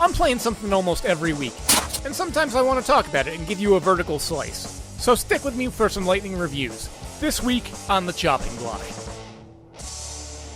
I'm playing something almost every week, and sometimes I want to talk about it and give you a vertical slice. So stick with me for some lightning reviews. This week on the chopping block.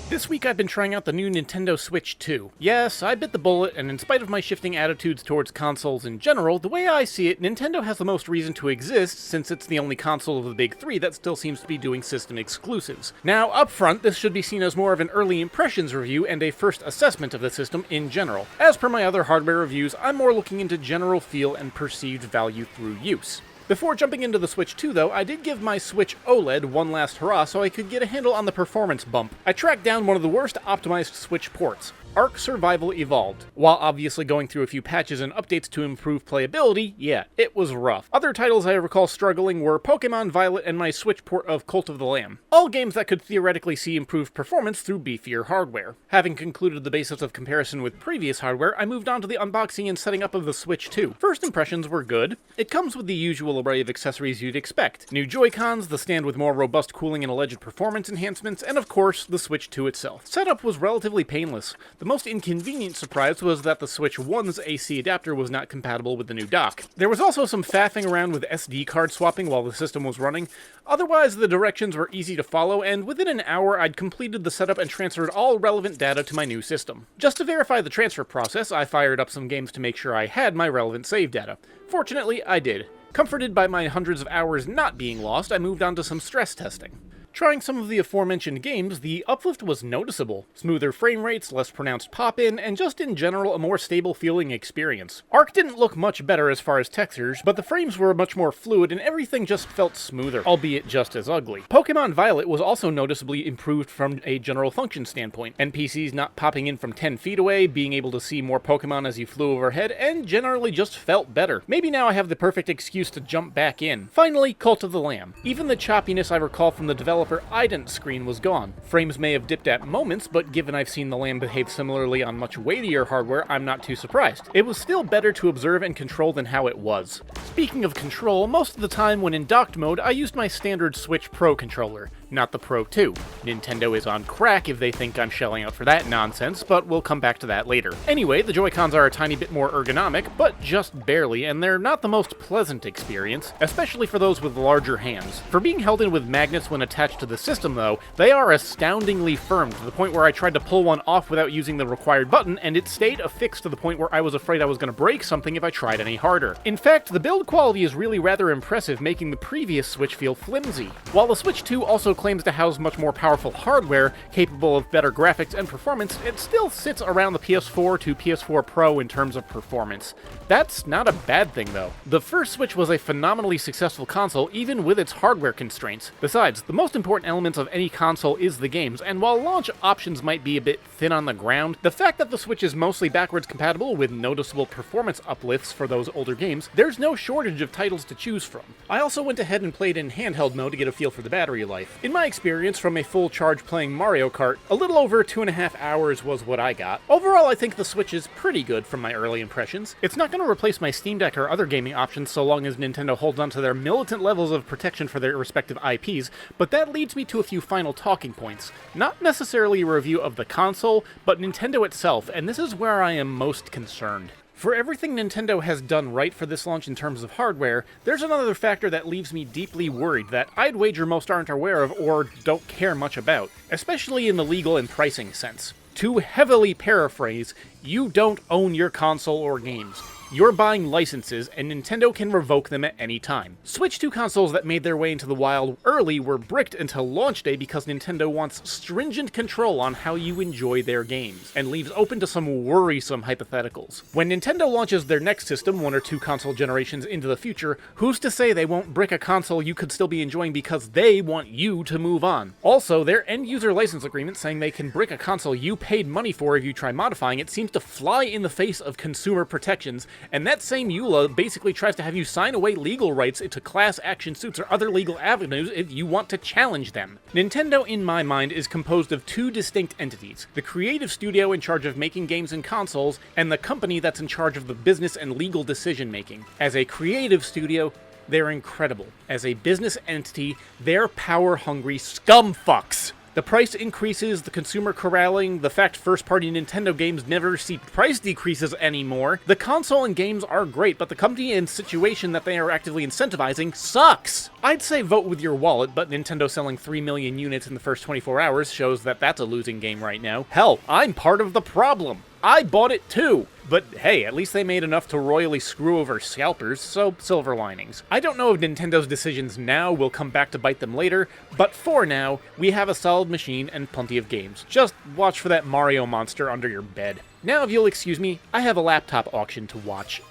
This week I've been trying out the new Nintendo Switch 2. Yes, I bit the bullet, and in spite of my shifting attitudes towards consoles in general, the way I see it, Nintendo has the most reason to exist since it's the only console of the big three that still seems to be doing system exclusives. Now, up front, this should be seen as more of an early impressions review and a first assessment of the system in general. As per my other hardware reviews, I'm more looking into general feel and perceived value through use. Before jumping into the Switch 2 though, I did give my Switch OLED one last hurrah so I could get a handle on the performance bump. I tracked down one of the worst optimized Switch ports, Ark Survival Evolved. While obviously going through a few patches and updates to improve playability, yeah, it was rough. Other titles I recall struggling were Pokemon Violet and my Switch port of Cult of the Lamb. All games that could theoretically see improved performance through beefier hardware. Having concluded the basis of comparison with previous hardware, I moved on to the unboxing and setting up of the Switch 2. First impressions were good. It comes with the usual array of accessories you'd expect. New Joy-Cons, the stand with more robust cooling and alleged performance enhancements, and of course, the Switch 2 itself. Setup was relatively painless. The most inconvenient surprise was that the Switch 1's AC adapter was not compatible with the new dock. There was also some faffing around with SD card swapping while the system was running. Otherwise, the directions were easy to follow, and within an hour I'd completed the setup and transferred all relevant data to my new system. Just to verify the transfer process, I fired up some games to make sure I had my relevant save data. Fortunately, I did. Comforted by my hundreds of hours not being lost, I moved on to some stress testing. Trying some of the aforementioned games, the uplift was noticeable. Smoother frame rates, less pronounced pop-in, and just in general a more stable feeling experience. Ark didn't look much better as far as textures, but the frames were much more fluid and everything just felt smoother, albeit just as ugly. Pokemon Violet was also noticeably improved from a general function standpoint. NPCs not popping in from 10 feet away, being able to see more Pokemon as you flew overhead, and generally just felt better. Maybe now I have the perfect excuse to jump back in. Finally, Cult of the Lamb. Even the choppiness I recall from the developer ident screen was gone. Frames may have dipped at moments, but given I've seen the Lamb behave similarly on much weightier hardware, I'm not too surprised. It was still better to observe and control than how it was. Speaking of control, most of the time when in docked mode, I used my standard Switch Pro controller, not the Pro 2. Nintendo is on crack if they think I'm shelling out for that nonsense, but we'll come back to that later. Anyway, the Joy-Cons are a tiny bit more ergonomic, but just barely, and they're not the most pleasant experience, especially for those with larger hands. For being held in with magnets when attached to the system though, they are astoundingly firm to the point where I tried to pull one off without using the required button, and it stayed affixed to the point where I was afraid I was going to break something if I tried any harder. In fact, the build quality is really rather impressive, making the previous Switch feel flimsy. While the Switch 2 also claims to house much more powerful hardware, capable of better graphics and performance, it still sits around the PS4 to PS4 Pro in terms of performance. That's not a bad thing though. The first Switch was a phenomenally successful console even with its hardware constraints. Besides, the most important elements of any console is the games, and while launch options might be a bit thin on the ground, the fact that the Switch is mostly backwards compatible with noticeable performance uplifts for those older games, there's no shortage of titles to choose from. I also went ahead and played in handheld mode to get a feel for the battery life. In my experience from a full charge playing Mario Kart, a little over 2.5 hours was what I got. Overall, I think the Switch is pretty good from my early impressions. It's not going to replace my Steam Deck or other gaming options so long as Nintendo holds on to their militant levels of protection for their respective IPs, but that leads me to a few final talking points. Not necessarily a review of the console, but Nintendo itself, and this is where I am most concerned. For everything Nintendo has done right for this launch in terms of hardware, there's another factor that leaves me deeply worried that I'd wager most aren't aware of or don't care much about, especially in the legal and pricing sense. To heavily paraphrase, you don't own your console or games. You're buying licenses, and Nintendo can revoke them at any time. Switch 2 consoles that made their way into the wild early were bricked until launch day because Nintendo wants stringent control on how you enjoy their games, and leaves open to some worrisome hypotheticals. When Nintendo launches their next system 1 or 2 console generations into the future, who's to say they won't brick a console you could still be enjoying because they want you to move on? Also, their end-user license agreement saying they can brick a console you paid money for if you try modifying it seems to fly in the face of consumer protections, and that same EULA basically tries to have you sign away legal rights into class action suits or other legal avenues if you want to challenge them. Nintendo, in my mind, is composed of 2 distinct entities: the creative studio in charge of making games and consoles, and the company that's in charge of the business and legal decision making. As a creative studio, they're incredible. As a business entity, they're power-hungry scumfucks. The price increases, the consumer corralling, the fact first-party Nintendo games never see price decreases anymore. The console and games are great, but the company and situation that they are actively incentivizing sucks! I'd say vote with your wallet, but Nintendo selling 3 million units in the first 24 hours shows that that's a losing game right now. Hell, I'm part of the problem! I bought it too! But hey, at least they made enough to royally screw over scalpers, so silver linings. I don't know if Nintendo's decisions now will come back to bite them later, but for now, we have a solid machine and plenty of games. Just watch for that Mario monster under your bed. Now, if you'll excuse me, I have a laptop auction to watch.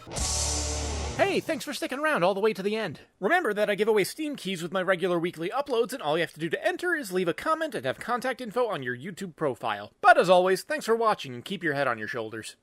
Hey, thanks for sticking around all the way to the end. Remember that I give away Steam keys with my regular weekly uploads, and all you have to do to enter is leave a comment and have contact info on your YouTube profile. But as always, thanks for watching and keep your head on your shoulders.